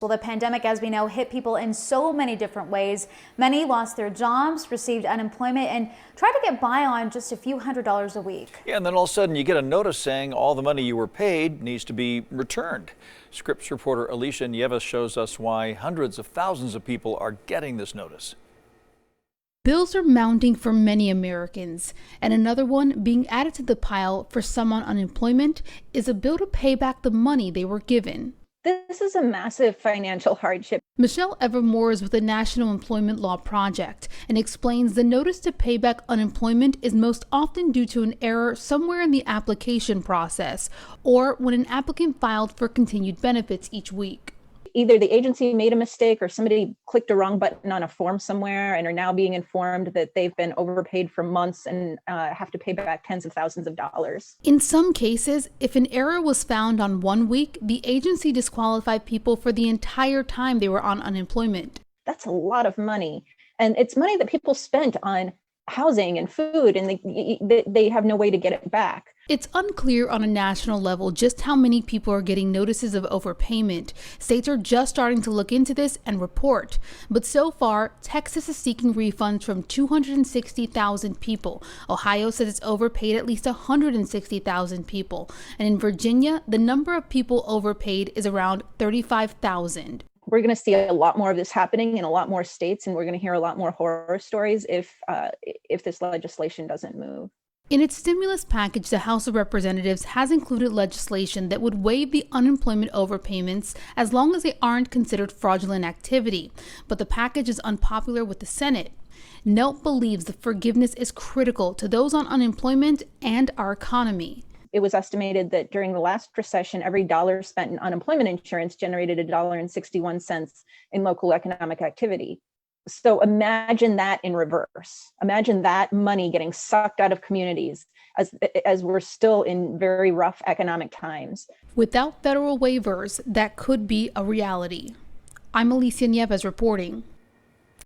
Well, the pandemic, as we know, hit people in so many different ways. Many lost their jobs, received unemployment, and tried to get by on just a few $100s a week. Yeah, and then all of a sudden you get a notice saying all the money you were paid needs to be returned. Scripps reporter Alicia Nieves shows us why hundreds of thousands of people are getting this notice. Bills are mounting for many Americans, and another one being added to the pile for some on unemployment is a bill to pay back the money they were given. This is a massive financial hardship. Michelle Evermore is with the National Employment Law Project and explains the notice to pay back unemployment is most often due to an error somewhere in the application process or when an applicant filed for continued benefits each week. Either the agency made a mistake or somebody clicked a wrong button on a form somewhere and are now being informed that they've been overpaid for months and have to pay back tens of thousands of dollars. In some cases, if an error was found on 1 week, the agency disqualified people for the entire time they were on unemployment. That's a lot of money. And it's money that people spent on housing and food, and they have no way to get it back. It's unclear on a national level just how many people are getting notices of overpayment. States are just starting to look into this and report. But so far, Texas is seeking refunds from 260,000 people. Ohio says it's overpaid at least 160,000 people. And in Virginia, the number of people overpaid is around 35,000. We're going to see a lot more of this happening in a lot more states, and we're going to hear a lot more horror stories if this legislation doesn't move. In its stimulus package, the House of Representatives has included legislation that would waive the unemployment overpayments as long as they aren't considered fraudulent activity. But the package is unpopular with the Senate. NELP believes the forgiveness is critical to those on unemployment and our economy. It was estimated that during the last recession, every dollar spent in unemployment insurance generated $1.61 in local economic activity. So imagine that in reverse. Imagine that money getting sucked out of communities as we're still in very rough economic times. Without federal waivers, that could be a reality. I'm Alicia Nieves reporting.